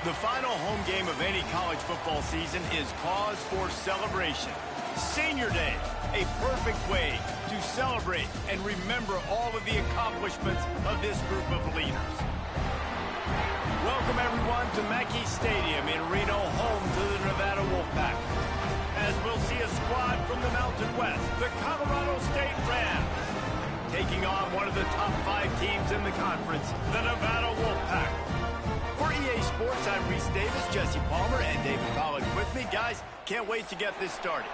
The final home game of any college football season is cause for celebration. Senior Day, a perfect way to celebrate and remember all of the accomplishments of this group of leaders. Welcome everyone to Mackey Stadium in Reno, home to the Nevada Wolfpack. As we'll see a squad from the Mountain West, the Colorado State Rams, taking on one of the top 5 teams in the conference, the Nevada Wolfpack. For EA Sports, I'm Reese Davis, Jesse Palmer, and David Pollack with me. Guys, can't wait to get this started.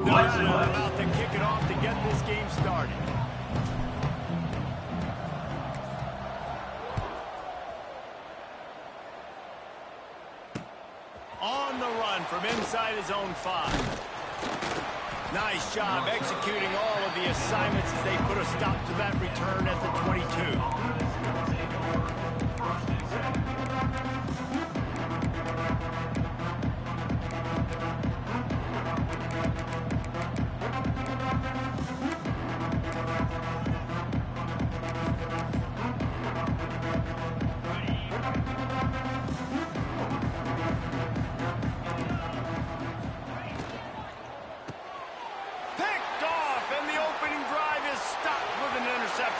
Nevada about to kick it off to get this game started. On the run from inside his own 5. Nice job executing all of the assignments as they put a stop to that return at the 22.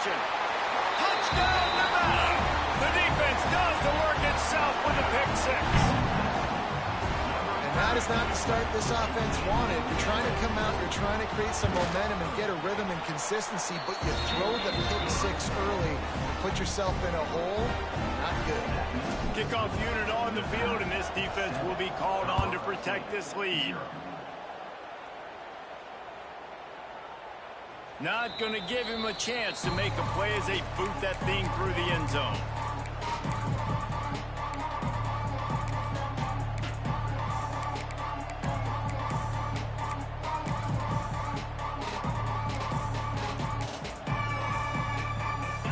Touchdown, Nevada! The defense does the work itself with a pick 6. And that is not the start this offense wanted. You're trying to come out, you're trying to create some momentum and get a rhythm and consistency, but you throw the pick 6 early, put yourself in a hole, not good. Kickoff unit on the field, and this defense will be called on to protect this lead. Not going to give him a chance to make a play as they boot that thing through the end zone.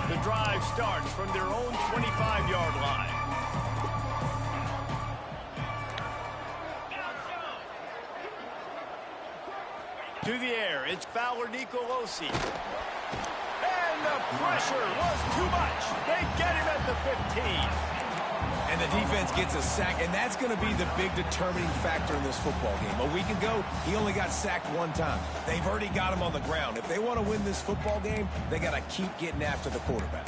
The drive starts from their own 25-yard line. To the air, it's Fowler Nicolosi. And the pressure was too much. They get him at the 15. And the defense gets a sack, and that's going to be the big determining factor in this football game. A week ago, he only got sacked 1 time. They've already got him on the ground. If they want to win this football game, they got to keep getting after the quarterback.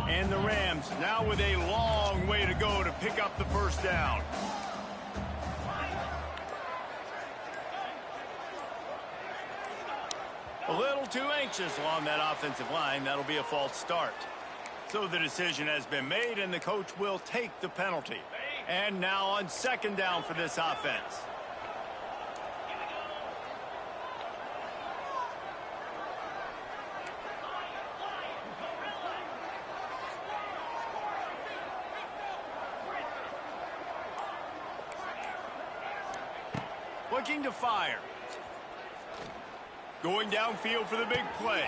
And the Rams now with a long way to go to pick up the first down. A little too anxious along that offensive line. That'll be a false start. So the decision has been made, and the coach will take the penalty. And now on 2nd down for this offense. Looking to fire. Going downfield for the big play.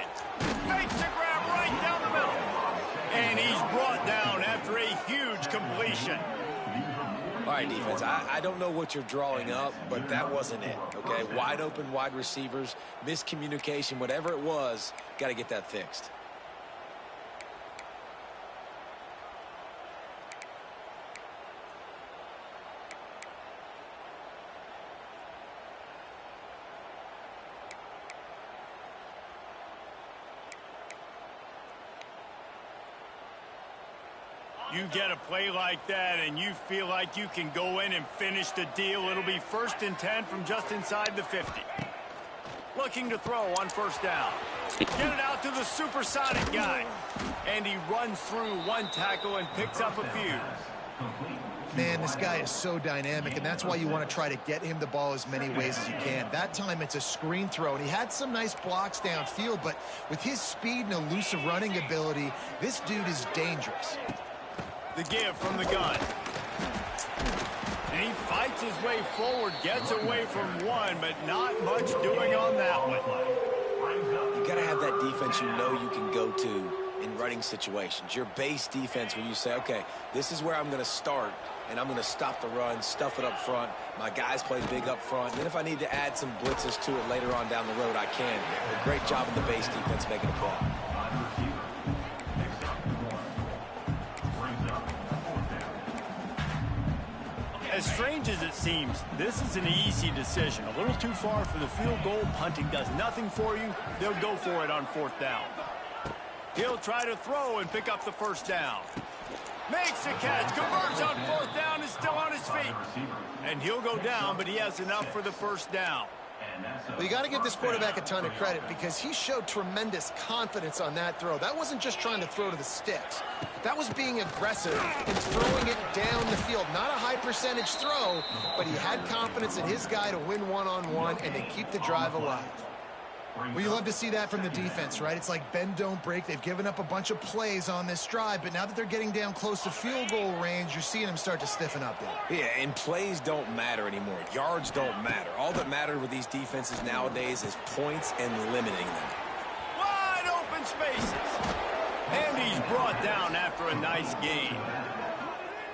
Makes the grab right down the middle. And he's brought down after a huge completion. All right, defense, I don't know what you're drawing up, but that wasn't it, okay? Wide open wide receivers, miscommunication, whatever it was, got to get that fixed. You get a play like that and you feel like you can go in and finish the deal. It'll be 1st and 10 from just inside the 50. Looking to throw on 1st down. Get it out to the supersonic guy. And he runs through 1 tackle and picks up a few. Man, this guy is so dynamic, and that's why you want to try to get him the ball as many ways as you can. That time it's a screen throw, and he had some nice blocks downfield, but with his speed and elusive running ability, this dude is dangerous. The give from the gun. And he fights his way forward, gets away from 1, but not much doing on that one. You got to have that defense you know you can go to in running situations. Your base defense where you say, okay, this is where I'm going to start, and I'm going to stop the run, stuff it up front. My guys play big up front. And then if I need to add some blitzes to it later on down the road, I can. But great job in the base defense making a play. As strange as it seems, this is an easy decision. A little too far for the field goal. Punting does nothing for you. They'll go for it on 4th down. He'll try to throw and pick up the 1st down. Makes the catch, converts on 4th down, is still on his feet. And he'll go down, but he has enough for the 1st down. Well, you got to give this quarterback a ton of credit because he showed tremendous confidence on that throw. That wasn't just trying to throw to the sticks. That was being aggressive and throwing it down the field. Not a high percentage throw, but he had confidence in his guy to win one-on-one and to keep the drive alive. Well, you love to see that from the defense, right? It's like bend, don't break. They've given up a bunch of plays on this drive, but now that they're getting down close to field goal range, you're seeing them start to stiffen up there. Yeah, and plays don't matter anymore. Yards don't matter. All that matters with these defenses nowadays is points and limiting them. Wide open spaces. And he's brought down after a nice gain.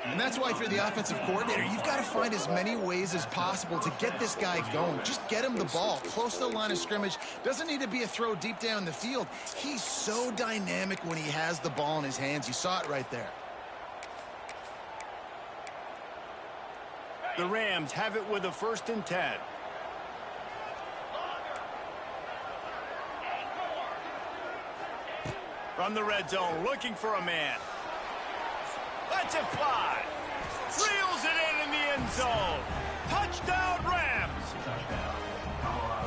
And that's why if you're the offensive coordinator, you've got to find as many ways as possible to get this guy going. Just get him the ball close to the line of scrimmage. Doesn't need to be a throw deep down the field. He's so dynamic when he has the ball in his hands. You saw it right there. The Rams have it with a 1st and 10. From the red zone, looking for a man. Lets it fly. Reels it in the end zone. Touchdown, Rams.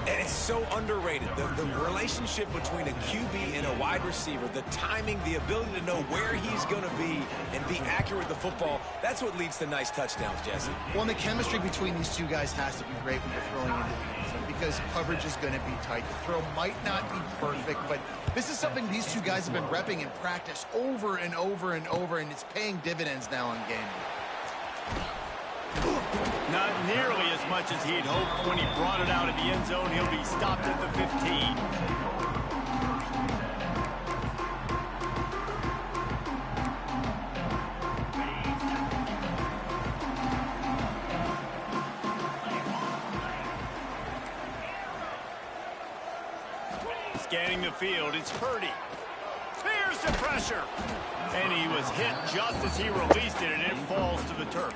And it's so underrated. The relationship between a QB and a wide receiver, the timing, the ability to know where he's going to be and be accurate with the football, that's what leads to nice touchdowns, Jesse. Well, and the chemistry between these two guys has to be great when you're throwing into the end zone because coverage is going to be tight. The throw might not be perfect, but this is something these two guys have been repping in practice over and over and over, and it's paying dividends now on game day. Not nearly as much as he'd hoped when he brought it out of the end zone. He'll be stopped at the 15. Scanning the field, it's Purdy. Here's the pressure. And he was hit just as he released it, and it falls to the turf.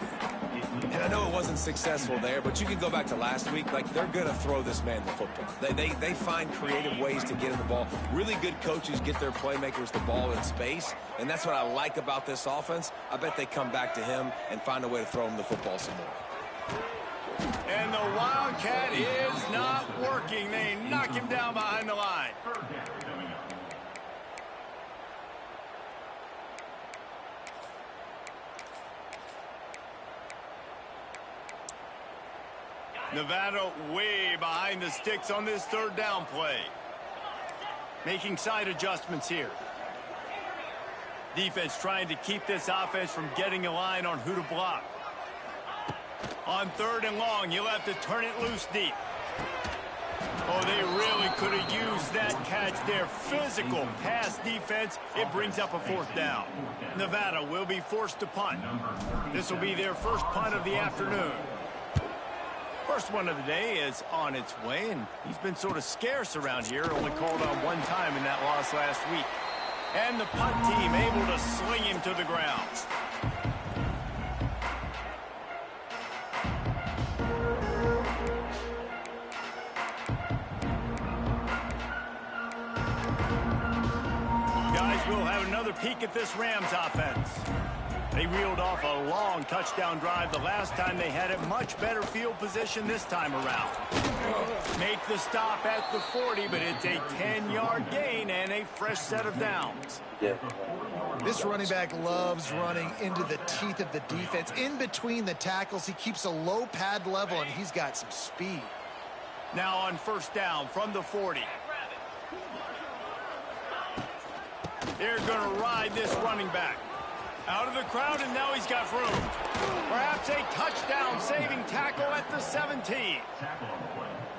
And I know it wasn't successful there, but you can go back to last week. Like, they're going to throw this man the football. They find creative ways to get him the ball. Really good coaches get their playmakers the ball in space, and that's what I like about this offense. I bet they come back to him and find a way to throw him the football some more. And the Wildcat is not working. They knock him down behind the line. Nevada way behind the sticks on this 3rd down play. Making side adjustments here. Defense trying to keep this offense from getting a line on who to block. On 3rd and long, you'll have to turn it loose deep. Oh, they really could have used that catch there. Physical pass defense. It brings up a 4th down. Nevada will be forced to punt. This will be their first punt of the afternoon. First one of the day is on its way, and he's been sort of scarce around here. Only called on one time in that loss last week. And the punt team able to sling him to the ground. Guys, we'll have another peek at this Rams offense. They reeled off a long touchdown drive the last time they had it. Much better field position this time around. Make the stop at the 40, but it's a 10-yard gain and a fresh set of downs. This running back loves running into the teeth of the defense. In between the tackles, he keeps a low pad level, and he's got some speed. Now on 1st down from the 40. They're going to ride this running back. Out of the crowd, and now he's got room. Perhaps a touchdown-saving tackle at the 17.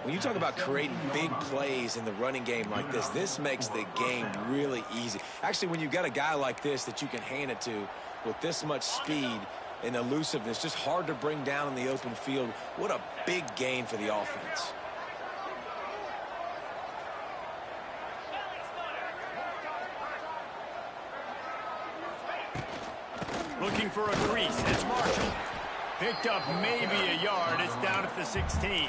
When you talk about creating big plays in the running game like this makes the game really easy. Actually, when you've got a guy like this that you can hand it to with this much speed and elusiveness, just hard to bring down in the open field, what a big gain for the offense. Looking for a crease. It's Marshall. Picked up maybe a yard. It's down at the 16.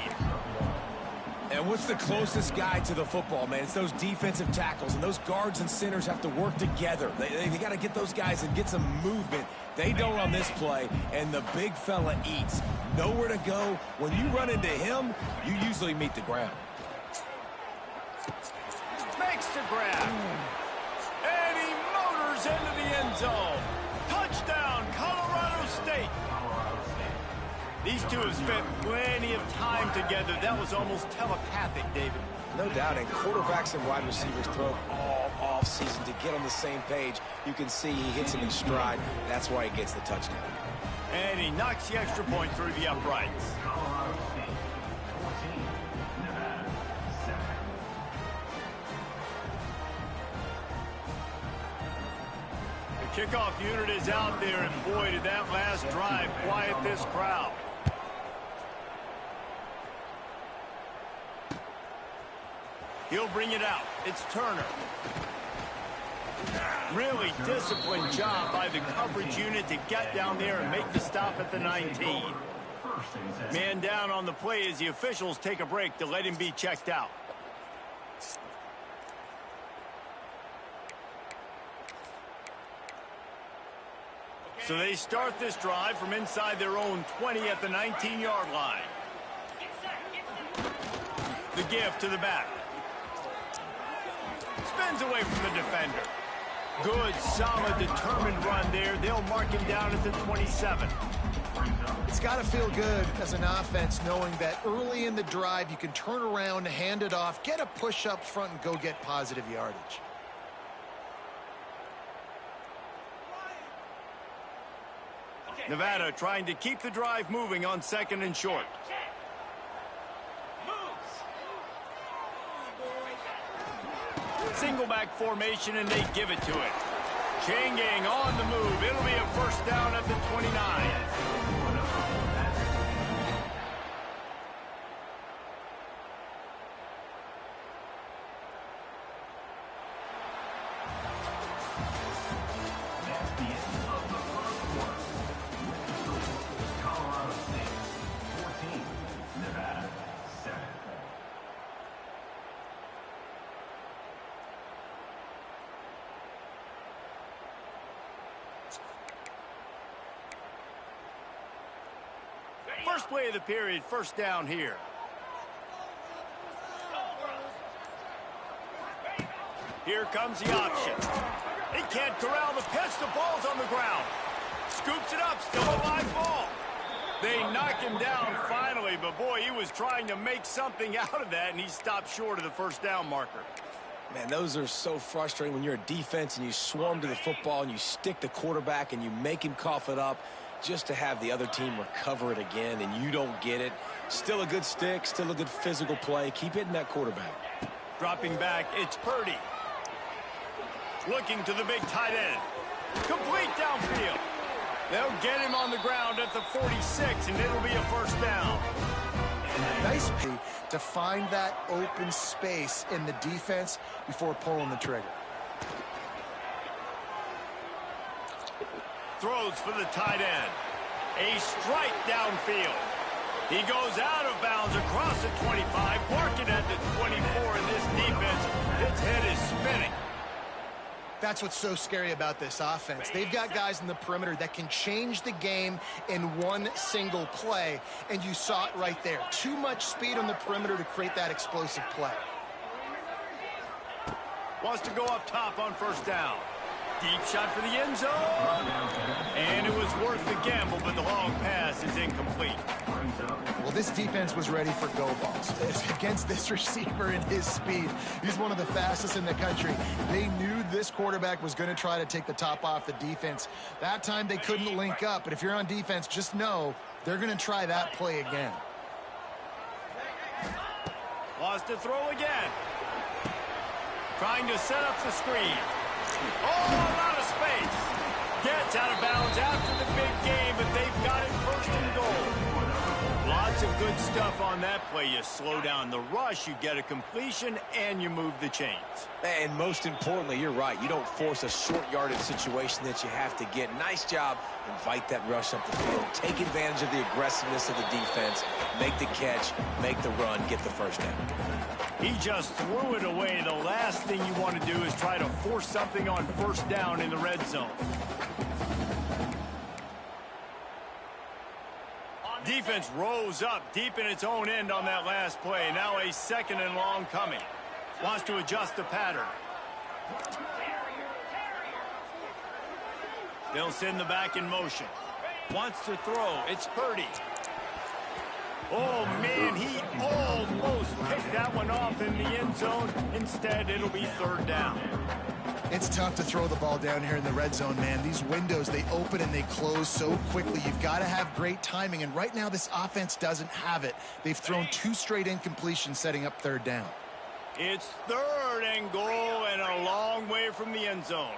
And what's the closest guy to the football, man? It's those defensive tackles, and those guards and centers have to work together. They got to get those guys and get some movement. They don't on this play, and the big fella eats. Nowhere to go. When you run into him, you usually meet the ground. Makes the grab. And he motors into the end zone. Touchdown, Colorado State. These two have spent plenty of time together. That was almost telepathic, David. No doubt, and quarterbacks and wide receivers throw all offseason to get on the same page. You can see he hits him in stride. That's why he gets the touchdown. And he knocks the extra point through the uprights. The kickoff unit is out there, and boy, did that last drive quiet this crowd. He'll bring it out. It's Turner. Really disciplined job by the coverage unit to get down there and make the stop at the 19. Man down on the play as the officials take a break to let him be checked out. So they start this drive from inside their own 20 at the 19-yard line. The give to the back. Spins away from the defender. Good, solid, determined run there. They'll mark him down at the 27. It's got to feel good as an offense knowing that early in the drive you can turn around, hand it off, get a push up front, and go get positive yardage. Nevada trying to keep the drive moving on 2nd and short. Single back formation, and they give it to it. Chain gang on the move. It'll be a first down at the 29. First play of the period, first down here. Here comes the option. He can't corral the pitch. The ball's on the ground. Scoops it up. Still a live ball. They knock him down finally, but boy, he was trying to make something out of that, and he stopped short of the first down marker. Man, those are so frustrating when you're a defense and you swarm to the football and you stick the quarterback and you make him cough it up, just to have the other team recover it again and you don't get it. Still a good stick, still a good physical play. Keep hitting that quarterback. Dropping back, it's Purdy. Looking to the big tight end. Complete downfield. They'll get him on the ground at the 46, and it'll be a first down. Nice to find that open space in the defense before pulling the trigger. Throws for the tight end. A strike downfield. He goes out of bounds across the 25, parking at the 24, and this defense, its head is spinning. That's what's so scary about this offense. They've got guys in the perimeter that can change the game in one single play, and you saw it right there. Too much speed on the perimeter to create that explosive play. Wants to go up top on first down. Deep shot for the end zone. And it was worth the gamble, but the long pass is incomplete. Well, this defense was ready for go balls. Against this receiver and his speed, he's one of the fastest in the country. They knew this quarterback was going to try to take the top off the defense. That time they couldn't link up, but if you're on defense, just know they're going to try that play again. Wants to throw again. Trying to set up the screen. Oh, a lot of space. Gets out of bounds after the big game, but they've got it first and goal. Lots of good stuff on that play. You slow down the rush, you get a completion, and you move the chains. And most importantly, you're right. You don't force a short yardage situation that you have to get. Nice job. Invite that rush up the field. Take advantage of the aggressiveness of the defense. Make the catch, make the run, get the first down. He just threw it away. The last thing you want to do is try to force something on first down in the red zone. Defense rose up deep in its own end on that last play. Now a 2nd and long coming. Wants to adjust the pattern. They'll send the back in motion. Wants to throw. It's Purdy. Oh, man, he almost picked that one off in the end zone. Instead, it'll be 3rd down. It's tough to throw the ball down here in the red zone, man. These windows, they open and they close so quickly. You've got to have great timing, and right now this offense doesn't have it. They've thrown 2 straight incompletions setting up 3rd down. It's 3rd and goal and a long way from the end zone.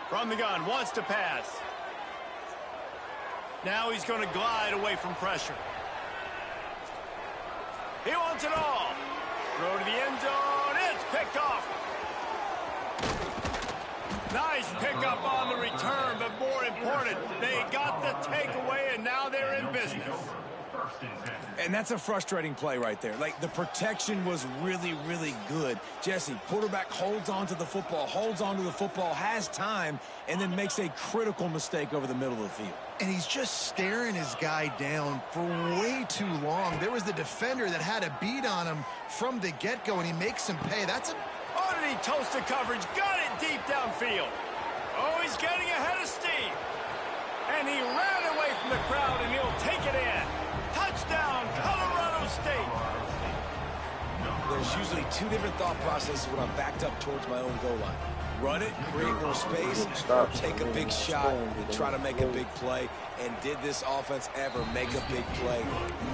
From the gun, wants to pass. Now he's going to glide away from pressure. He wants it all. Throw to the end zone. It's picked off. Nice pickup on the return, but more important, they got the takeaway, and now they're in business. And that's a frustrating play right there. Like, the protection was really, really good. Jesse, quarterback holds on to the football, has time, and then makes a critical mistake over the middle of the field. And he's just staring his guy down for way too long. There was the defender that had a beat on him from the get-go, and he makes him pay. That's a... Oh, did he toast the coverage? Got it deep downfield. Oh, he's getting ahead of steam. And he ran away from the crowd, and he'll take it in. Touchdown, Colorado State. There's usually 2 different thought processes when I'm backed up towards my own goal line. Run it, create more space, or take a big shot and try to make a big play. And did this offense ever make a big play?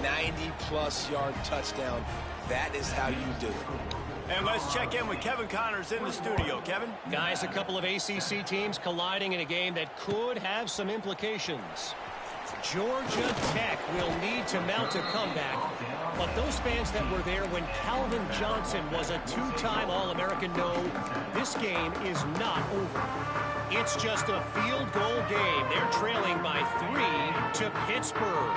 90-plus yard touchdown. That is how you do it. And let's check in with Kevin Connors in the studio. Kevin? Guys, a couple of ACC teams colliding in a game that could have some implications. Georgia Tech will need to mount a comeback, but those fans that were there when Calvin Johnson was a 2-time All-American know this game is not over. It's just a field goal game. They're trailing by 3 to Pittsburgh.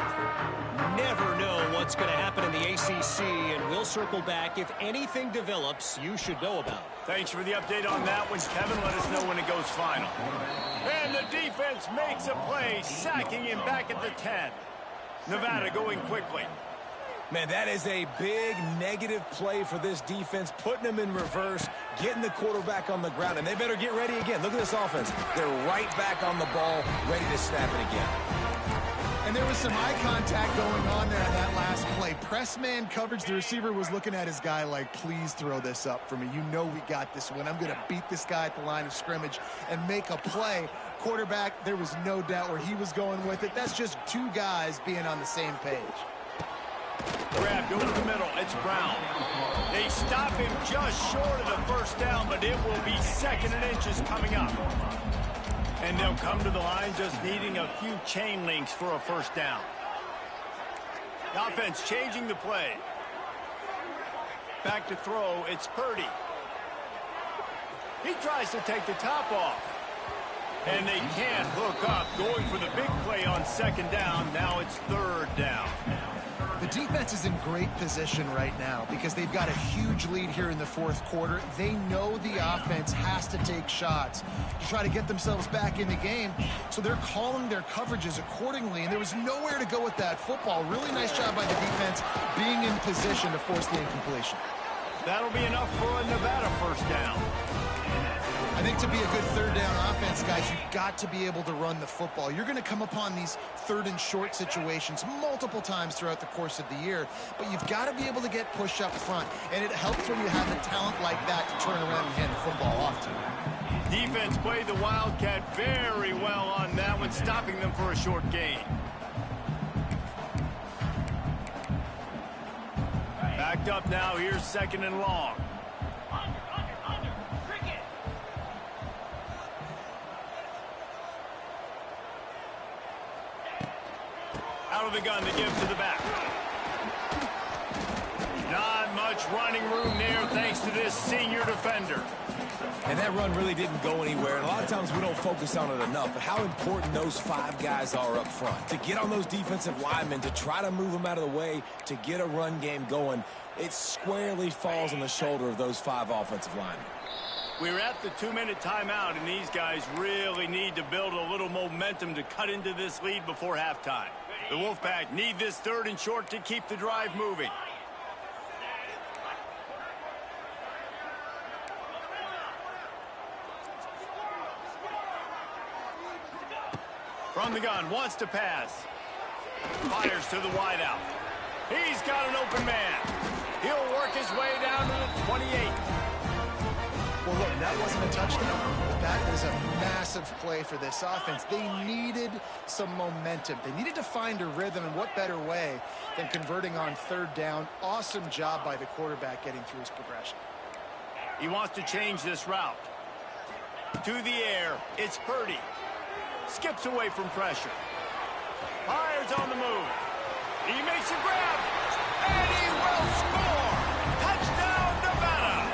Never know what's going to happen in the ACC, and we'll circle back if anything develops you should know about. Thanks for the update on that one, Kevin. Let us know when it goes final. And the defense makes a play, sacking him back at the 10. Nevada going quickly. Man, that is a big negative play for this defense, putting them in reverse, getting the quarterback on the ground, and they better get ready again. Look at this offense. They're right back on the ball, ready to snap it again. And there was some eye contact going on there in that last play. Press man coverage. The receiver was looking at his guy like, please throw this up for me. You know we got this one. I'm going to beat this guy at the line of scrimmage and make a play. Quarterback, there was no doubt where he was going with it. That's just 2 guys being on the same page. Grabbed over the middle. It's Brown. They stop him just short of the first down, but it will be 2nd and inches coming up. And they'll come to the line just needing a few chain links for a first down. The offense changing the play. Back to throw. It's Purdy. He tries to take the top off. And they can't hook up. Going for the big play on 2nd down. Now it's 3rd down. The defense is in great position right now because they've got a huge lead here in the 4th quarter. They know the offense has to take shots to try to get themselves back in the game, so they're calling their coverages accordingly, and there was nowhere to go with that football. Really nice job by the defense being in position to force the incompletion. That'll be enough for a Nevada first down. I think to be a good 3rd down offense, guys, you've got to be able to run the football. You're going to come upon these 3rd and short situations multiple times throughout the course of the year, but you've got to be able to get push up front, and it helps when you have a talent like that to turn around and hand the football off to. Defense played the Wildcat very well on that one, stopping them for a short gain. Backed up now. Here's 2nd and long. Out of the gun to give to the back. Not much running room there thanks to this senior defender. And that run really didn't go anywhere. And a lot of times we don't focus on it enough. But how important those 5 guys are up front. To get on those defensive linemen, to try to move them out of the way, to get a run game going, it squarely falls on the shoulder of those 5 offensive linemen. We're at the 2-minute timeout, and these guys really need to build a little momentum to cut into this lead before halftime. The Wolfpack need this 3rd and short to keep the drive moving. From the gun, wants to pass. Fires to the wideout. He's got an open man. He'll work his way down to the 28. Well, look, that wasn't a touchdown, but that was a massive play for this offense. They needed some momentum. They needed to find a rhythm, and what better way than converting on 3rd down. Awesome job by the quarterback getting through his progression. He wants to change this route. To the air, it's Purdy. Skips away from pressure. Fires on the move. He makes a grab. And he will score. Touchdown, Nevada.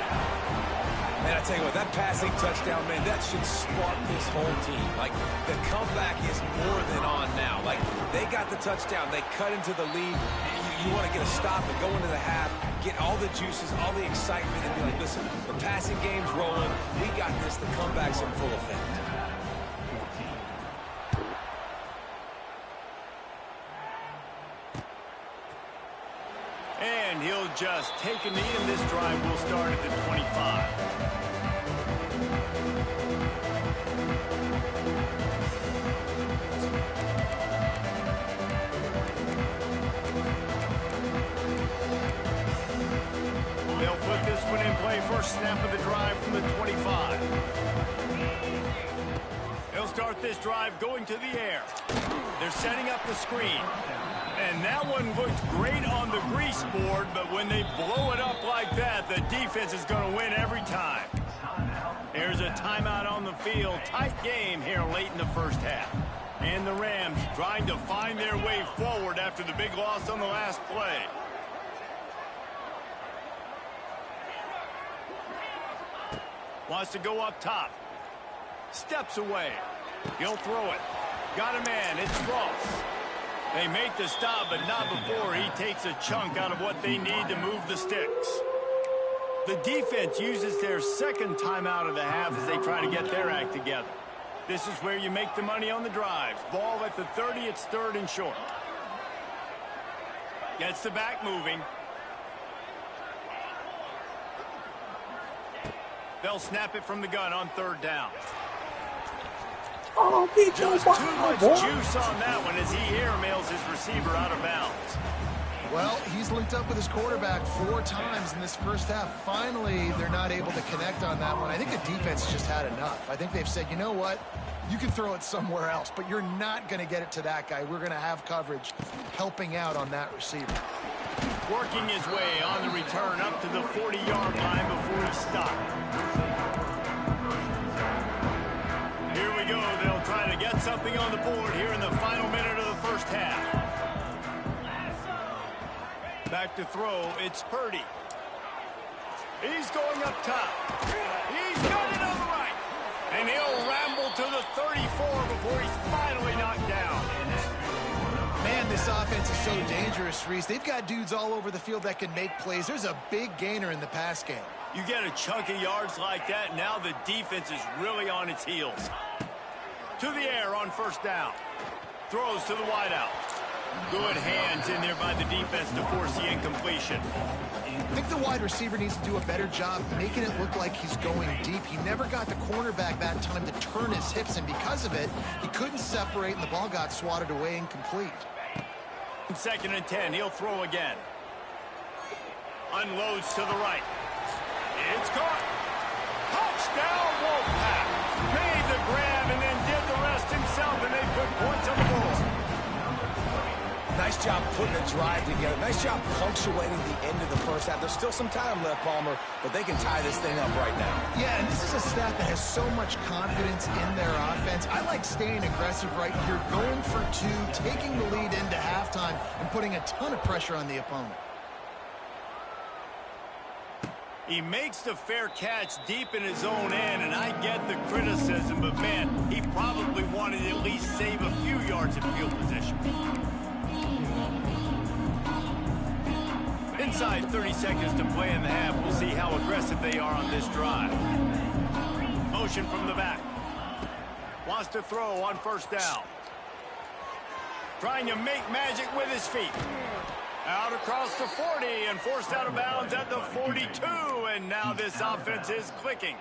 Man, I tell you what, that passing touchdown, man, that should spark this whole team. Like, the comeback is more than on now. Like, they got the touchdown. They cut into the lead. You want to get a stop and go into the half, get all the juices, all the excitement, and be like, listen, the passing game's rolling. We got this. The comeback's in full effect. And he'll just take a knee, and this drive will start at the 25. They'll put this one in play. First snap of the drive from the 25. They'll start this drive going to the air. They're setting up the screen. And that one looked great on the grease board, but when they blow it up like that, the defense is going to win every time. There's a timeout on the field. Tight game here late in the first half. And the Rams trying to find their way forward after the big loss on the last play. Wants to go up top. Steps away. He'll throw it. Got a man. It's Ross. They make the stop, but not before he takes a chunk out of what they need to move the sticks. The defense uses their 2nd timeout of the half as they try to get their act together. This is where you make the money on the drives. Ball at the 30, it's 3rd and short. Gets the back moving. They'll snap it from the gun on 3rd down. Oh, Just too much juice on that one as he airmails his receiver out of bounds. Well, he's linked up with his quarterback 4 times in this first half. Finally, they're not able to connect on that one. I think the defense just had enough. I think they've said, you know what? You can throw it somewhere else, but you're not going to get it to that guy. We're going to have coverage helping out on that receiver. Working his way on the return up to the 40-yard line before he stopped. Here we go. They'll try to get something on the board here in the final minute of the first half. Back to throw. It's Purdy. He's going up top. He's got it on the right. And he'll ramble to the 34 before he's finally knocked down. Man, this offense is so dangerous, Reese. They've got dudes all over the field that can make plays. There's a big gainer in the pass game. You get a chunk of yards like that, now the defense is really on its heels. To the air on 1st down. Throws to the wideout. Good hands in there by the defense to force the incompletion. I think the wide receiver needs to do a better job making it look like he's going deep. He never got the cornerback that time to turn his hips, and because of it, he couldn't separate, and the ball got swatted away incomplete. 2nd and 10, he'll throw again. Unloads to the right. It's caught. Touchdown, Wolfpack. Nice job putting a drive together. Nice job punctuating the end of the first half. There's still some time left, Palmer, but they can tie this thing up right now. Yeah, and this is a staff that has so much confidence in their offense. I like staying aggressive right here, going for two, taking the lead into halftime, and putting a ton of pressure on the opponent. He makes the fair catch deep in his own end, and I get the criticism, but man, he probably wanted to at least save a few yards of field position. Inside 30 seconds to play in the half. We'll see how aggressive they are on this drive. Motion from the back. Wants to throw on first down. Trying to make magic with his feet. Out across the 40 and forced out of bounds at the 42. And now this offense is clicking.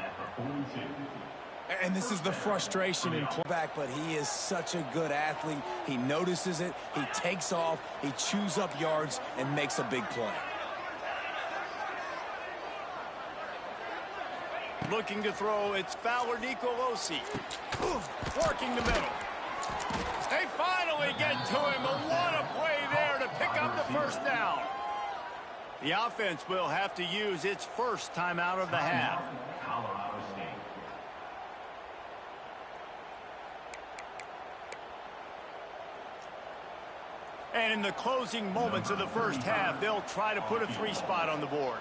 And this is the frustration in playback, but he is such a good athlete. He notices it, he takes off, he chews up yards, and makes a big play. Looking to throw, it's Fowler Nicolosi. Working the middle. They finally get to him, and what a play there to pick up the first down. The offense will have to use its first timeout of the half. And in the closing moments of the first half, they'll try to put a 3-spot on the board.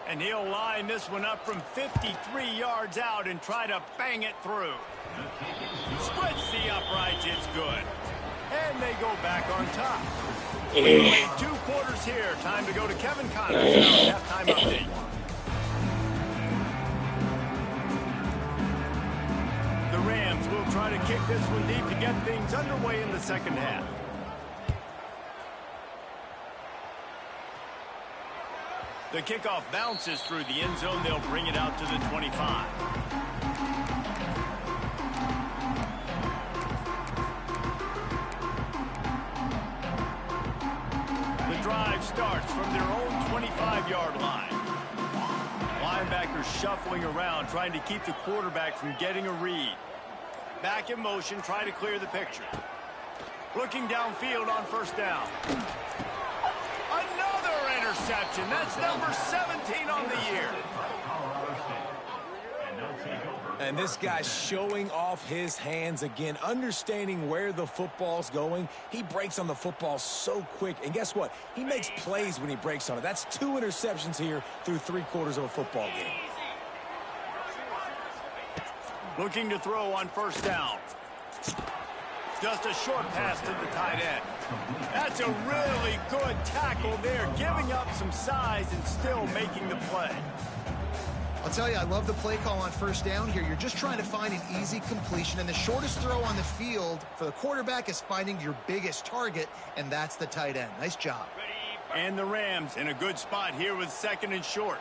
And he'll line this one up from 53 yards out and try to bang it through. Splits the uprights, it's good. And they go back on top. We played 2 quarters here. Time to go to Kevin Connors, our halftime update. The Rams will try to kick this one deep to get things underway in the second half. The kickoff bounces through the end zone. They'll bring it out to the 25. The drive starts from their own 25-yard line. Linebackers shuffling around, trying to keep the quarterback from getting a read. Back in motion, try to clear the picture. Looking downfield on first down. Interception. That's number 17 on the year. And this guy's showing off his hands again, understanding where the football's going. He breaks on the football so quick. And guess what? He makes plays when he breaks on it. That's 2 interceptions here through 3 quarters of a football game. Looking to throw on first down. Just a short pass to the tight end. That's a really good tackle there, giving up some size and still making the play. I'll tell you, I love the play call on first down here. You're just trying to find an easy completion, and the shortest throw on the field for the quarterback is finding your biggest target, and that's the tight end. Nice job. And the Rams in a good spot here with second and short.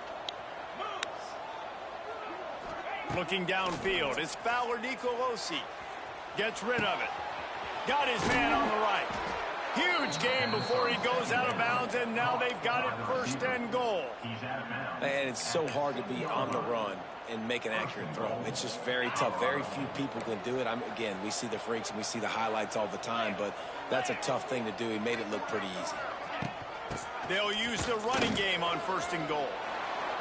Looking downfield, it's Fowler Nicolosi. Gets rid of it. Got his man on the right. Huge game before he goes out of bounds, and now they've got it first and goal. And it's so hard to be on the run and make an accurate throw. It's just very tough. Very few people can do it. Again, we see the freaks and we see the highlights all the time, but that's a tough thing to do. He made it look pretty easy. They'll use the running game on first and goal.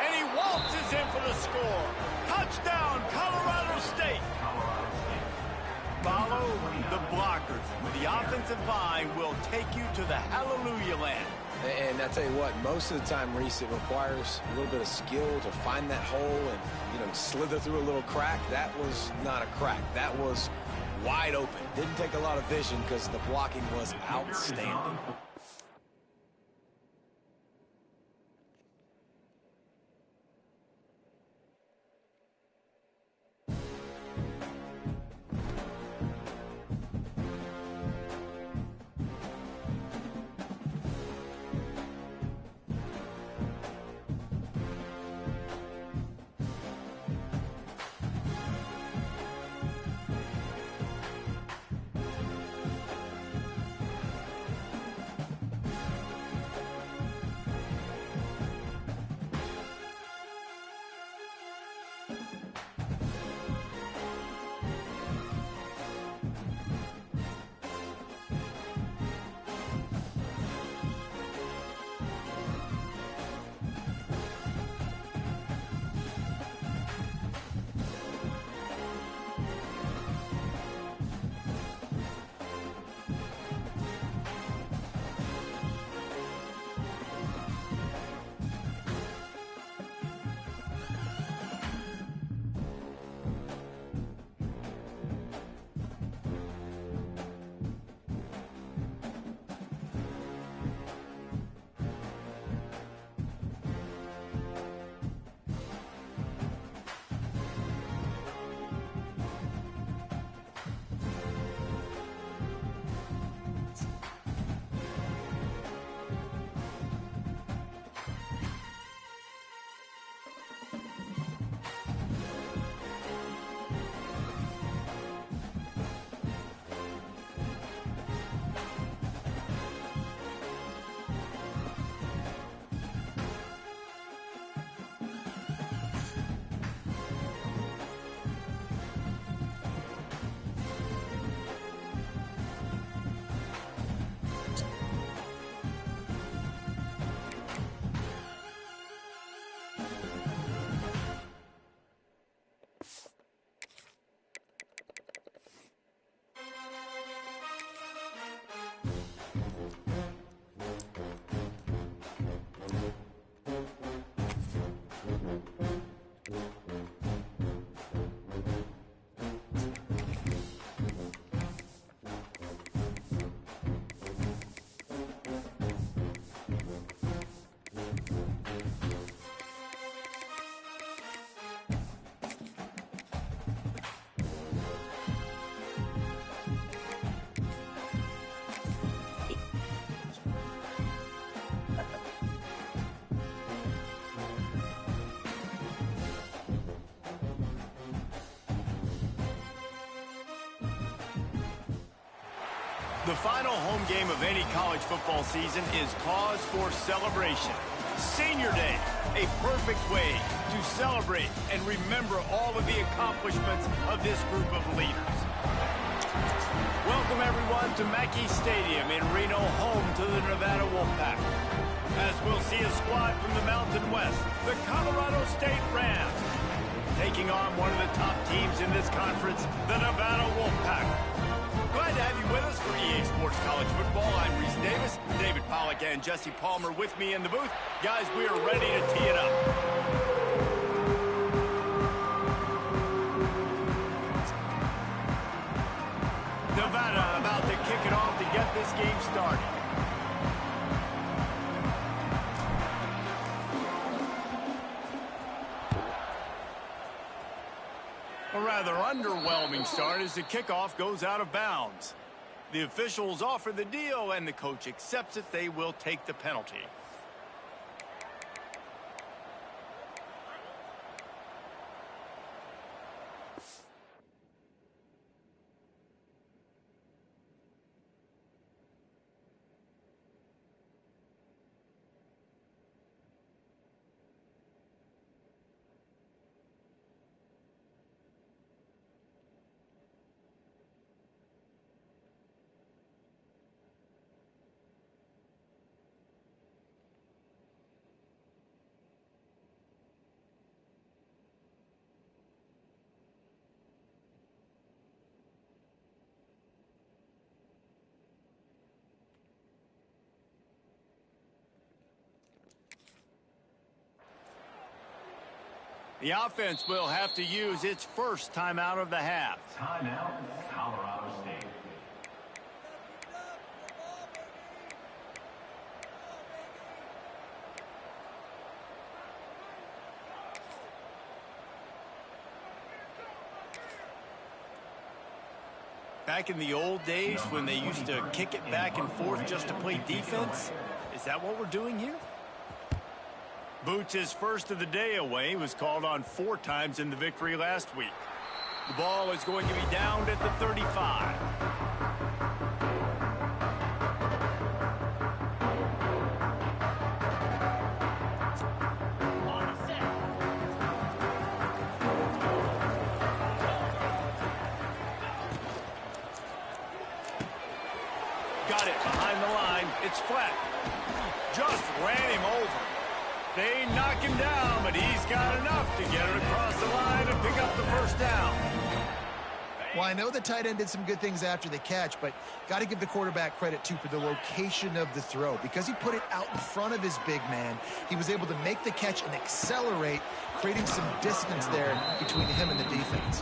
And he waltzes in for the score. Touchdown, Colorado State. Follow the blockers. The offensive line will take you to the hallelujah land. And I tell you what, most of the time, Reese, it requires a little bit of skill to find that hole and, slither through a little crack. That was not a crack. That was wide open. Didn't take a lot of vision because the blocking was outstanding. The final home game of any college football season is cause for celebration. Senior Day, a perfect way to celebrate and remember all of the accomplishments of this group of leaders. Welcome everyone to Mackey Stadium in Reno, home to the Nevada Wolfpack. As we'll see a squad from the Mountain West, the Colorado State Rams, taking on one of the top teams in this conference, the Nevada Wolfpack. Glad to have you with us for EA Sports College Football. I'm Reese Davis, David Pollack and Jesse Palmer with me in the booth. Guys, we are ready to tee it up. Nevada about to kick it off to get this game started. A rather underwhelming start as the kickoff goes out of bounds. The officials offer the deal and the coach accepts it. They will take the penalty. The offense will have to use its first timeout of the half. Timeout, Colorado State. Back in the old days when they used to kick it back and forth just to play defense, is that what we're doing here? Boots' first of the day away was called on 4 times in the victory last week. The ball is going to be downed at the 35. Got it behind the line. It's flat. Just ran him over. They knock him down, but he's got enough to get it across the line and pick up the first down. Well, I know the tight end did some good things after the catch, but got to give the quarterback credit, too, for the location of the throw. Because he put it out in front of his big man, he was able to make the catch and accelerate, creating some distance there between him and the defense.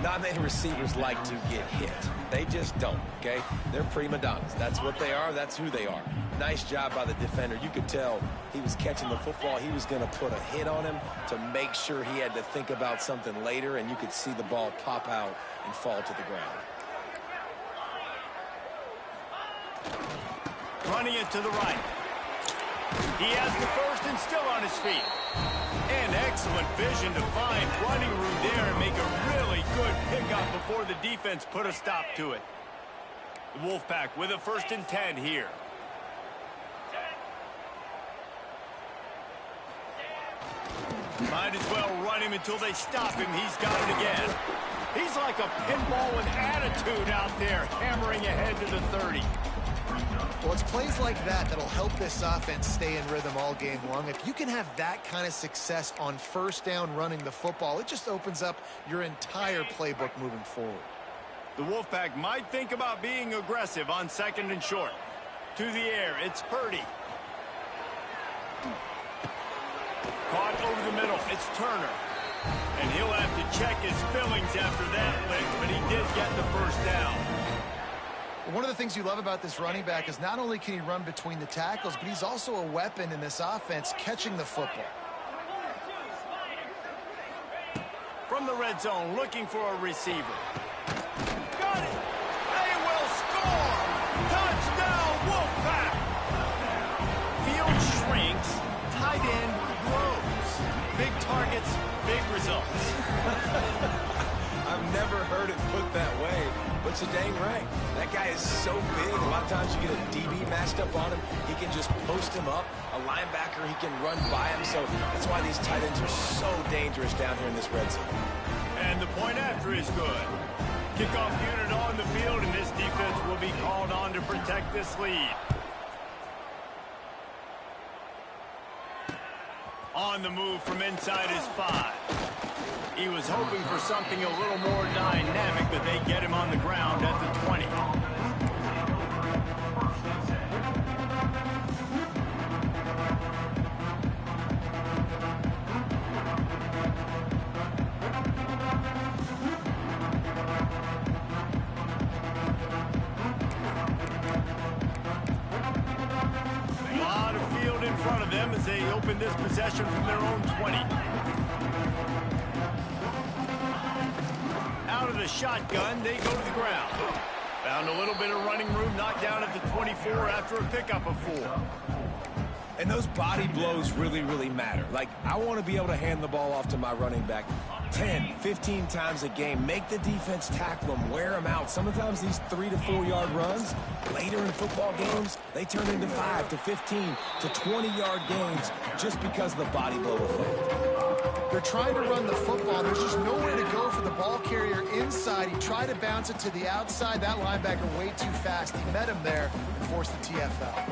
Not many receivers like to get hit. They just don't, okay? They're prima donnas. That's what they are. That's who they are. Nice job by the defender. You could tell he was catching the football. He was going to put a hit on him to make sure he had to think about something later, and you could see the ball pop out and fall to the ground. Running it to the right. He has the first and still on his feet. And excellent vision to find running room there and make a really good pickup before the defense put a stop to it. The Wolfpack with a 1st and 10 here. Might as well run him until they stop him. He's got it again. He's like a pinball with attitude out there, hammering ahead to the 30. Well, it's plays like that that'll help this offense stay in rhythm all game long. If you can have that kind of success on 1st down running the football, it just opens up your entire playbook moving forward. The Wolfpack might think about being aggressive on 2nd and short. To the air, it's Purdy. Caught over the middle, it's Turner. And he'll have to check his fillings after that lick, but he did get the first down. One of the things you love about this running back is not only can he run between the tackles, but he's also a weapon in this offense catching the football. From the red zone, looking for a receiver. Got it! They will score! Touchdown, Wolfpack! Field shrinks, tight end grows. Big targets, big results. I've never heard it put that way. But you're dang right. That guy is so big. A lot of times you get a DB matched up on him. He can just post him up. A linebacker, he can run by him. So that's why these tight ends are so dangerous down here in this red zone. And the point after is good. Kickoff unit on the field, and this defense will be called on to protect this lead. On the move from inside his 5. He was hoping for something a little more dynamic, but they get him on the ground at the 20. A lot of field in front of them as they open this possession from their own 20. Out of the shotgun, they go to the ground. Found a little bit of running room, knocked down at the 24 after a pickup of 4. And those body blows really, really matter. Like, I want to be able to hand the ball off to my running back 10, 15 times a game. Make the defense tackle them, wear them out. Sometimes these 3 to 4 yard runs, later in football games, they turn into 5 to 15 to 20 yard gains just because of the body blow effect. They're trying to run the football. There's just nowhere to go for the ball carrier inside. He tried to bounce it to the outside. That linebacker way too fast. He met him there and forced the TFL.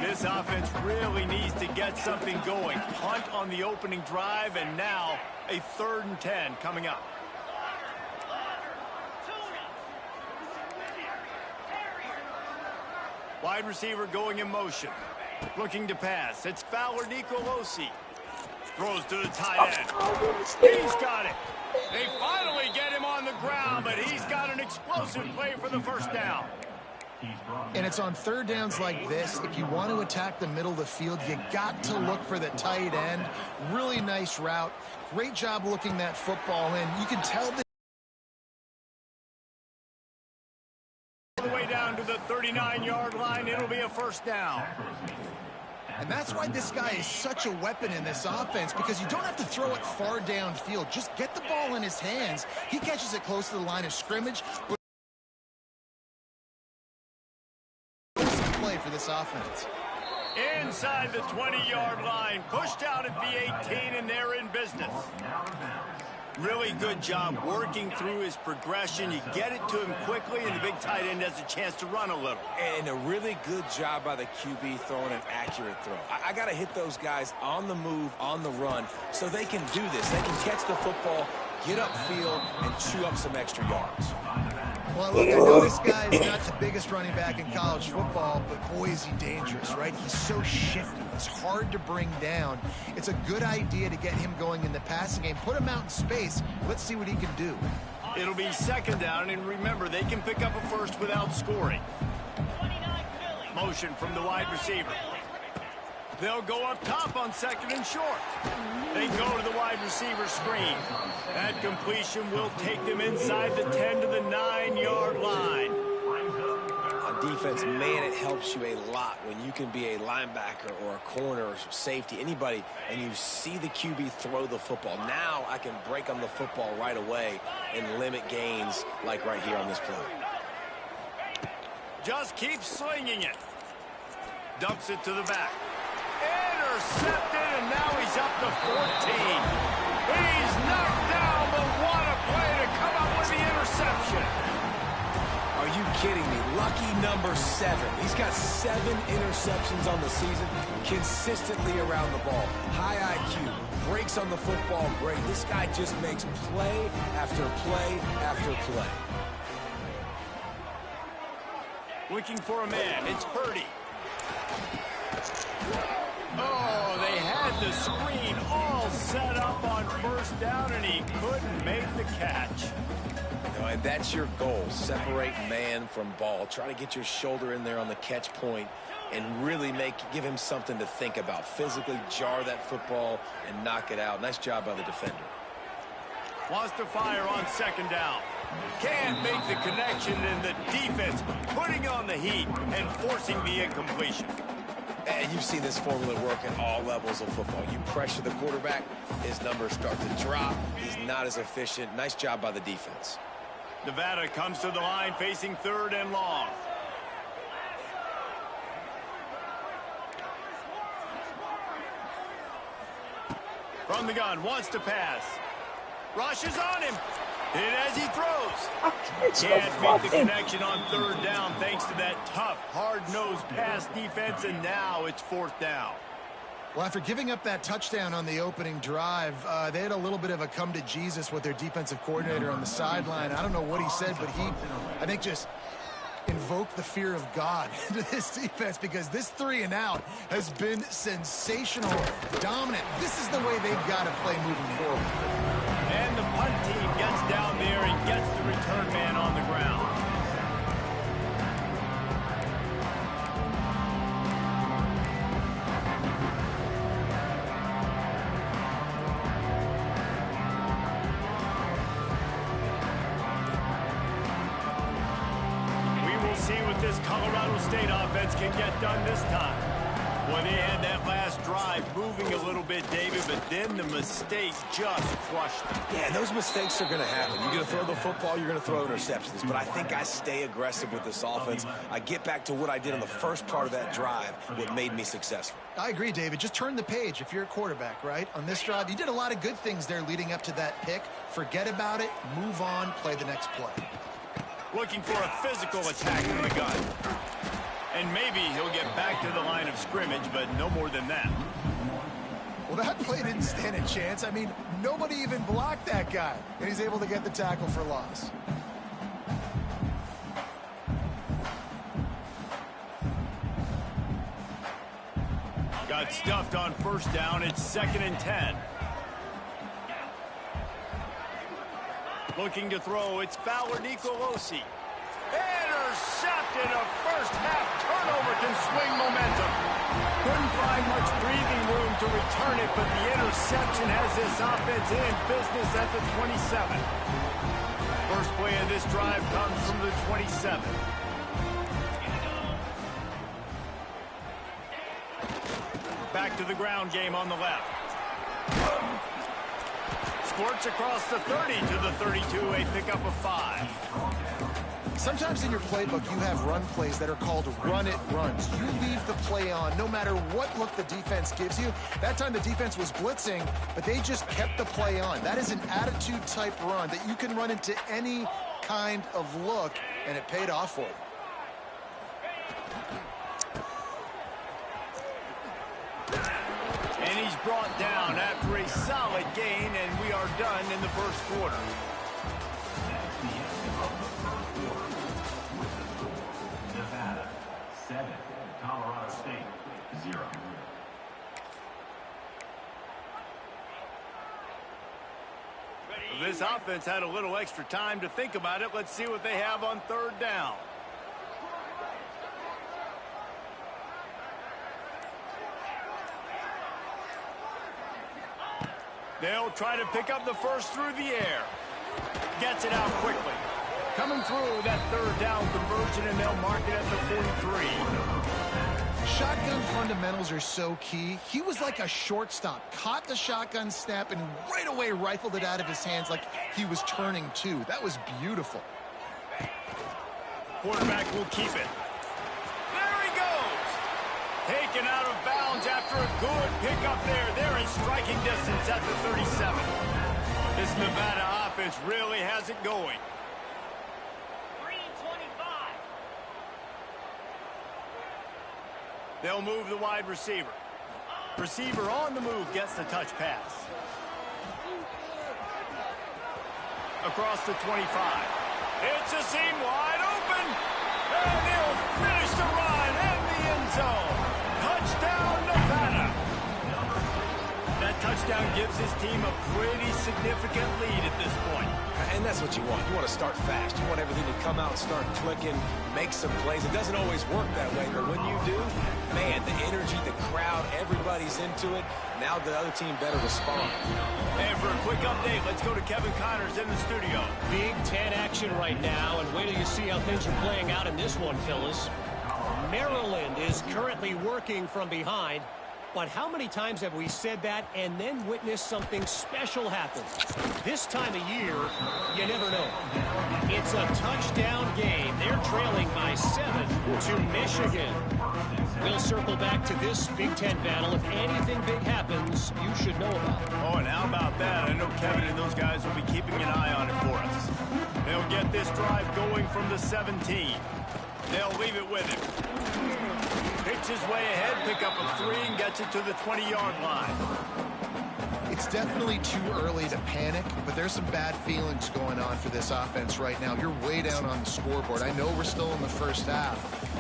This offense really needs to get something going. Punt on the opening drive, and now a 3rd and 10 coming up. Wide receiver going in motion. Looking to pass. It's Fowler Nicolosi. Throws to the tight end. He's got it. They finally get him on the ground, but he's got an explosive play for the first down. And it's on 3rd downs like this. If you want to attack the middle of the field, you got to look for the tight end. Really nice route. Great job looking that football in. You can tell that All the way down to the 39-yard line. It'll be a first down. And that's why this guy is such a weapon in this offense, because you don't have to throw it far downfield. Just get the ball in his hands. He catches it close to the line of scrimmage. But play for this offense. Inside the 20-yard line. Pushed out at the 18, and they're in business. Really good job working through his progression. You get it to him quickly, and the big tight end has a chance to run a little. And a really good job by the QB throwing an accurate throw. I got to hit those guys on the move, on the run, so they can do this. They can catch the football, get upfield, and chew up some extra yards. Well, look, I know this guy is not the biggest running back in college football, but boy, is he dangerous, right? He's so shifty. He's hard to bring down. It's a good idea to get him going in the passing game. Put him out in space. Let's see what he can do. It'll be 2nd down, and remember, they can pick up a first without scoring. Motion from the wide receiver. They'll go up top on 2nd and short. They go to the wide receiver screen. That completion will take them inside the 10 to the 9-yard line. On defense, man, it helps you a lot when you can be a linebacker or a corner or safety, anybody, and you see the QB throw the football. Now I can break on the football right away and limit gains like right here on this play. Just keeps slinging it. Dumps it to the back. Intercepted, and now he's up to 14. He's knocked down, but what a play to come up with the interception. Are you kidding me? Lucky number 7. He's got 7 interceptions on the season, consistently around the ball. High IQ, breaks on the football great. This guy just makes play after play after play. Looking for a man. It's Purdy. Oh, they had the screen all set up on 1st down, and he couldn't make the catch. And that's your goal. Separate man from ball. Try to get your shoulder in there on the catch point and really give him something to think about. Physically jar that football and knock it out. Nice job by the defender. Wants to fire on 2nd down. Can't make the connection, and the defense putting on the heat and forcing the incompletion. And you've seen this formula work at all levels of football. You pressure the quarterback, his numbers start to drop. He's not as efficient. Nice job by the defense. Nevada comes to the line facing 3rd and long. From the gun, wants to pass. Rushes on him. Hit as he throws. Can't make the connection on 3rd down thanks to that tough, hard-nosed pass defense, and now it's 4th down. Well, after giving up that touchdown on the opening drive, they had a little bit of a come to Jesus with their defensive coordinator on the sideline. I don't know what he said, but he, I think, just invoked the fear of God into this defense, because this 3 and out has been sensational, dominant. This is the way they've got to play moving forward. And the punt team gets down there and gets the return man on the ground. See what this Colorado State offense can get done this time. Well, they had that last drive moving a little bit, David, but then the mistake just crushed them. Yeah, those mistakes are going to happen. You're going to throw the football, you're going to throw interceptions. But I think I stay aggressive with this offense. I get back to what I did on the first part of that drive, what made me successful. I agree, David. Just turn the page if you're a quarterback, right? On this drive, you did a lot of good things there leading up to that pick. Forget about it, move on, play the next play. Looking for a physical attack in the gun. And maybe he'll get back to the line of scrimmage, but no more than that. Well, that play didn't stand a chance. I mean, nobody even blocked that guy, and he's able to get the tackle for loss. Got stuffed on 1st down. It's 2nd and 10. Looking to throw, it's Fowler Nicolosi. Intercepted. A first-half turnover can swing momentum. Couldn't find much breathing room to return it, but the interception has this offense in business at the 27. First play of this drive comes from the 27. Back to the ground game on the left. Squirts across the 30 to the 32, a pickup of 5. Sometimes in your playbook, you have run plays that are called run-it runs. You leave the play on no matter what look the defense gives you. That time the defense was blitzing, but they just kept the play on. That is an attitude-type run that you can run into any kind of look, and it paid off for you. And he's brought down after a solid gain, and we are done in the first quarter. Nevada 7, Colorado State 0. This offense had a little extra time to think about it. Let's see what they have on 3rd down. They'll try to pick up the first through the air. Gets it out quickly. Coming through that 3rd down conversion, and they'll mark it at the 43. Shotgun fundamentals are so key. He was like a shortstop. Caught the shotgun snap and right away rifled it out of his hands like he was turning two. That was beautiful. Quarterback will keep it. There he goes. Taken out of bounds after a good pickup there. They're in striking distance at the 37. This Nevada offense really has it going. 325. They'll move the wide receiver. Receiver on the move gets the touch pass. Across the 25. It's a seam wide open. And he'll finish the run in the end zone. Touchdown, Nevada. That touchdown gives his team a pretty significant lead at this point. And that's what you want. You want to start fast. You want everything to come out and start clicking, make some plays. It doesn't always work that way, but when you do, man, the energy, the crowd, everybody's into it. Now the other team better respond. And for a quick update, let's go to Kevin Connors in the studio. Big Ten action right now, and wait till you see how things are playing out in this one, Phyllis. Maryland is currently working from behind. But how many times have we said that and then witnessed something special happen? This time of year, you never know. It's a touchdown game. They're trailing by 7 to Michigan. We'll circle back to this Big Ten battle. If anything big happens, you should know about it. Oh, and how about that? I know Kevin and those guys will be keeping an eye on it for us. They'll get this drive going from the 17. They'll leave it with him. Picks his way ahead, pick up a 3, and gets it to the 20-yard line. It's definitely too early to panic, but there's some bad feelings going on for this offense right now. You're way down on the scoreboard. I know we're still in the first half,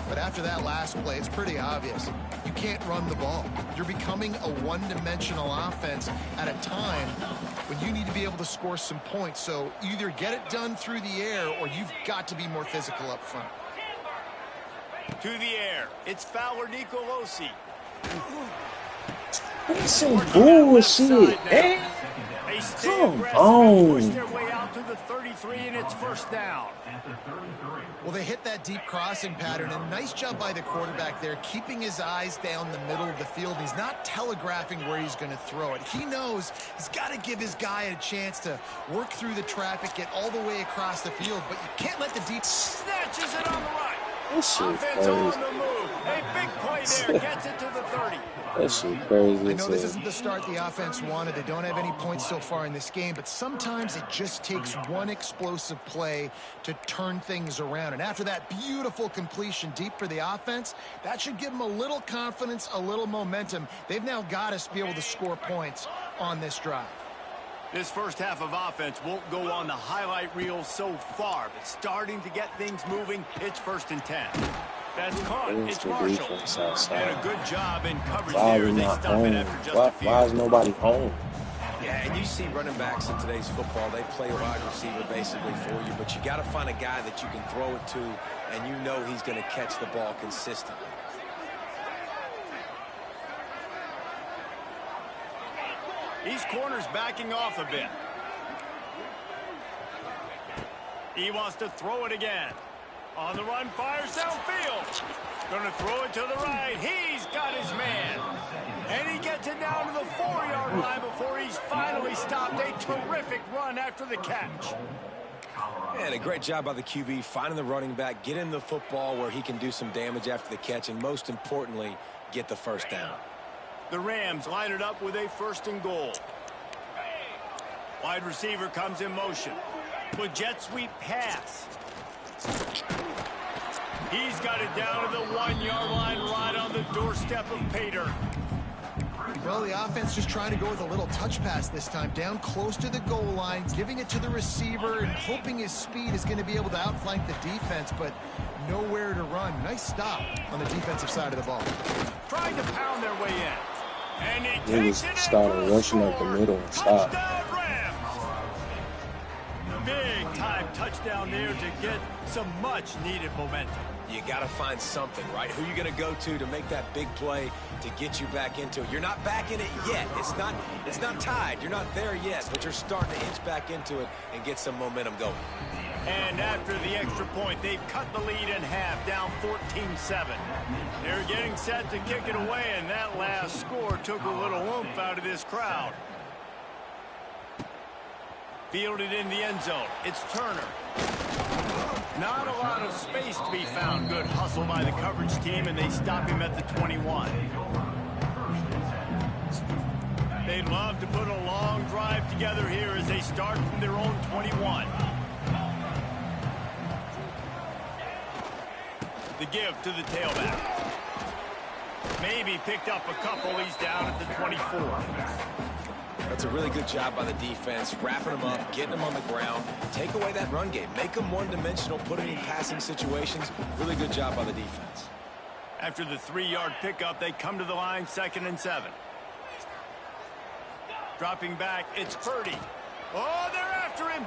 but after that last play, it's pretty obvious. You can't run the ball. You're becoming a one-dimensional offense at a time when you need to be able to score some points. So either get it done through the air or you've got to be more physical up front. To the air, it's Fowler Nicolosi. That's some bullshit, man. Come on. Push their way out to the 33, and it's first down. Well, they hit that deep crossing pattern, and nice job by the quarterback there, keeping his eyes down the middle of the field. He's not telegraphing where he's going to throw it. He knows he's got to give his guy a chance to work through the traffic, get all the way across the field, but you can't let the deep... Snatches it on the right. That shit Offense on crazy. the move. A big play there. Gets it to the 30. That shit crazy. I know this isn't the start the offense wanted. They don't have any points so far in this game, but sometimes it just takes one explosive play to turn things around. And after that beautiful completion deep for the offense, that should give them a little confidence, a little momentum. They've now got to be able to score points on this drive. This first half of offense won't go on the highlight reel so far, but starting to get things moving, it's 1st and 10. That's caught. It's Marshall. And a good job in coverage there as they stop it after just a few. Why is nobody home? Yeah, and you see running backs in today's football, they play a wide receiver basically for you, but you got to find a guy that you can throw it to, and you know he's going to catch the ball consistently. These corners backing off a bit. He wants to throw it again. On the run, fires downfield. Going to throw it to the right. He's got his man. And he gets it down to the 4-yard line before he's finally stopped. A terrific run after the catch. And a great job by the QB finding the running back, getting the football where he can do some damage after the catch, and most importantly, get the first down. The Rams line it up with a 1st and goal. Wide receiver comes in motion. With jet sweep pass. He's got it down to the 1-yard line right on the doorstep of Pater. Well, the offense just trying to go with a little touch pass this time. Down close to the goal line, giving it to the receiver and hoping his speed is going to be able to outflank the defense, but nowhere to run. Nice stop on the defensive side of the ball. Trying to pound their way in. And he They takes just it in started for the rushing up the score. middle and stopped. Touchdown, Rams. Big time touchdown there to get some much needed momentum. You got to find something, right? Who you going to go to make that big play to get you back into it? You're not back in it yet. It's not tied. You're not there yet, but you're starting to inch back into it and get some momentum going. And after the extra point, they've cut the lead in half, down 14-7. They're getting set to kick it away, and that last score took a little oomph out of this crowd. Fielded in the end zone. It's Turner. Not a lot of space to be found. Good hustle by the coverage team, and they stop him at the 21. They'd love to put a long drive together here as they start from their own 21. The give to the tailback. Maybe picked up a couple. He's down at the 24. That's a really good job by the defense, wrapping them up, getting them on the ground. Take away that run game. Make them one-dimensional, put them in passing situations. Really good job by the defense. After the 3-yard pickup, they come to the line, 2nd and 7. Dropping back, it's Purdy. Oh, they're after him.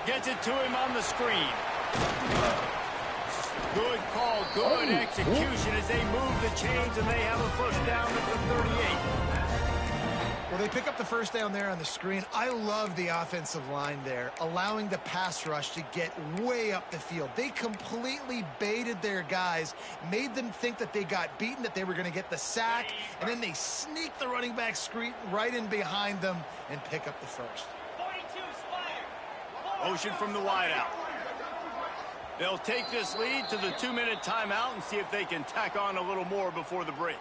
Gets it to him on the screen. Good call, good execution as they move the chains, and they have a first down at the 38. Well, they pick up the first down there on the screen. I love the offensive line there, allowing the pass rush to get way up the field. They completely baited their guys, made them think that they got beaten, that they were going to get the sack, and then they sneak the running back screen right in behind them and pick up the first. Motion from the wideout. They'll take this lead to the 2-minute timeout and see if they can tack on a little more before the break.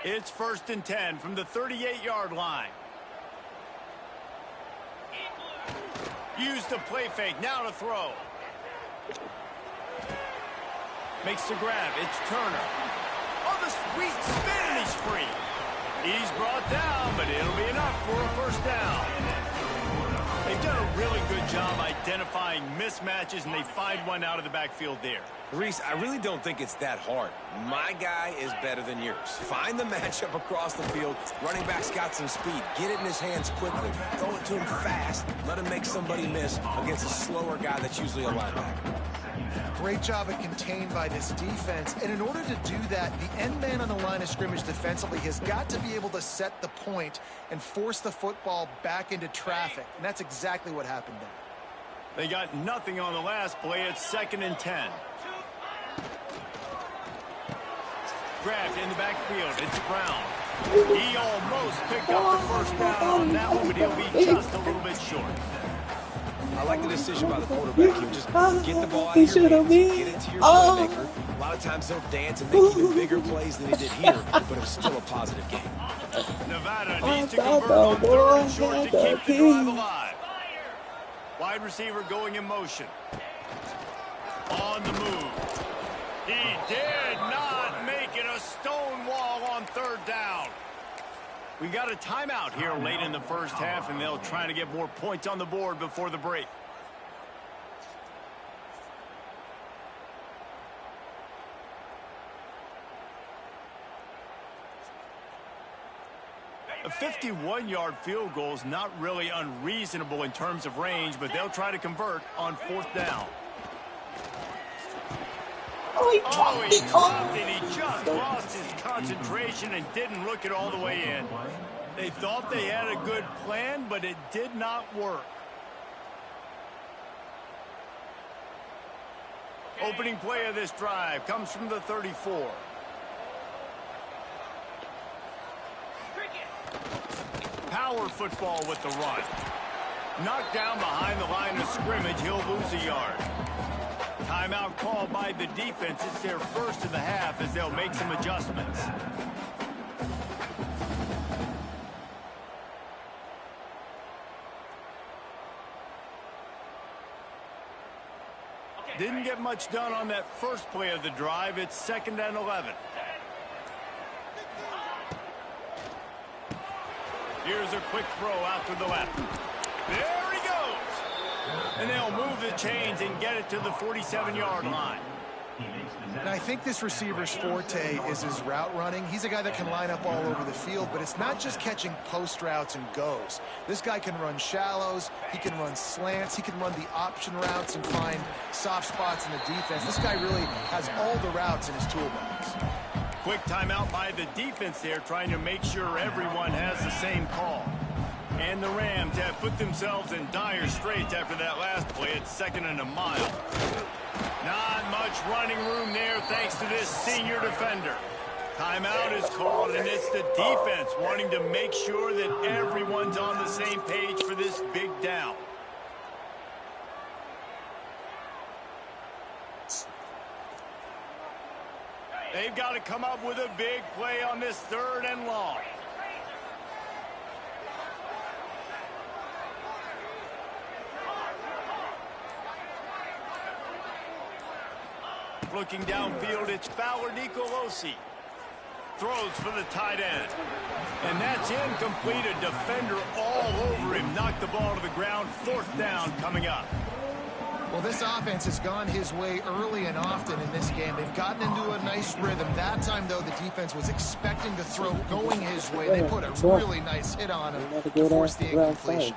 It's 1st and 10 from the 38-yard line. Use the play fake. Now to throw. Makes the grab. It's Turner. Oh, the sweet spin, and he's free. He's brought down, but it'll be enough for a first down. They've done a really good job identifying mismatches, and they find one out of the backfield there. Reese, I really don't think it's that hard. My guy is better than yours. Find the matchup across the field. Running back's got some speed. Get it in his hands quickly. Throw it to him fast. Let him make somebody miss against a slower guy that's usually a linebacker. Great job at contained by this defense. And in order to do that, the end man on the line of scrimmage defensively has got to be able to set the point and force the football back into traffic. And that's exactly what happened there. They got nothing on the last play. It's 2nd and 10. Grabbed in the backfield. It's Brown. He almost picked up the first down on that one, but he'll be just a little bit short. I like the decision by the quarterback. He'll just get the ball out of your hands, get it to your playmaker. A lot of times they'll dance and make even bigger plays than he did here, but it was still a positive game. Nevada needs to convert on 3rd and short to keep the drive alive. Wide receiver going in motion. On the move. He did not make it a stone wall on 3rd down. We got a timeout here late in the first half, and they'll try to get more points on the board before the break. A 51-yard field goal is not really unreasonable in terms of range, but they'll try to convert on 4th down. Oh, he dropped it. He just lost his concentration and didn't look it all the way in. They thought they had a good plan, but it did not work. Opening play of this drive comes from the 34. Power football with the run. Knocked down behind the line of scrimmage, he'll lose a yard. Timeout called by the defense. It's their first of the half as they'll make some adjustments. Didn't get much done on that first play of the drive. It's 2nd and 11. Here's a quick throw out to the left. There he goes. And they'll move the chains and get it to the 47-yard line. And I think this receiver's forte is his route running. He's a guy that can line up all over the field, but it's not just catching post routes and goes. This guy can run shallows, he can run slants, he can run the option routes and find soft spots in the defense. This guy really has all the routes in his toolbox. Quick timeout by the defense there, trying to make sure everyone has the same call. And the Rams have put themselves in dire straits after that last play. It's 2nd and a mile. Not much running room there thanks to this senior defender. Timeout is called, and it's the defense wanting to make sure that everyone's on the same page for this big down. They've got to come up with a big play on this 3rd and long. Looking downfield, it's Fowler Nicolosi. Throws for the tight end. And that's incomplete. A defender all over him. Knocked the ball to the ground. 4th down coming up. Well, this offense has gone his way early and often in this game. They've gotten into a nice rhythm. That time, though, the defense was expecting the throw going his way. They put a really nice hit on him to force the incompletion.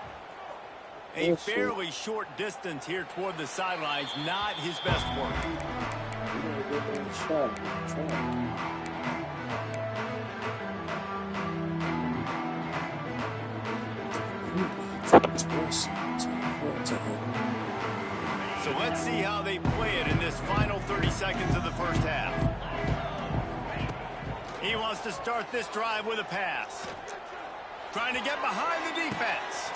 A fairly short distance here toward the sidelines, not his best work. So let's see how they play it in this final 30 seconds of the first half. He wants to start this drive with a pass. Trying to get behind the defense.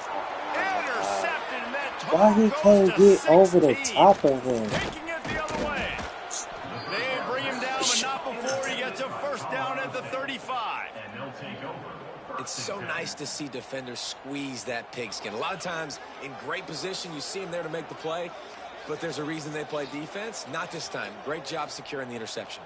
Intercepted, and that total Why he can't get over the top of him? Taking it the other way. They bring him down, but not before he gets a first down at the 35. And they'll take over. It's so nice to see defenders squeeze that pigskin. A lot of times in great position, you see them there to make the play, but there's a reason they play defense. Not this time. Great job securing the interception.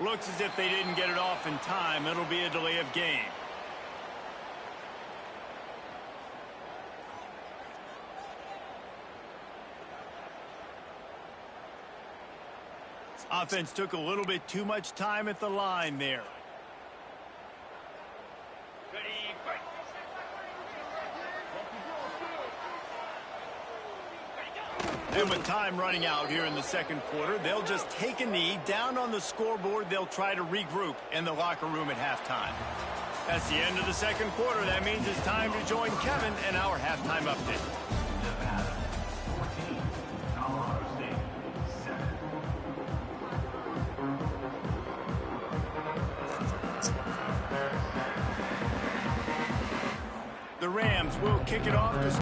Looks as if they didn't get it off in time. It'll be a delay of game. Offense took a little bit too much time at the line there. And with time running out here in the second quarter, they'll just take a knee. Down on the scoreboard, they'll try to regroup in the locker room at halftime. That's the end of the second quarter. That means it's time to join Kevin in our halftime update. Nevada, 14. Colorado State, 7. The Rams will kick it off to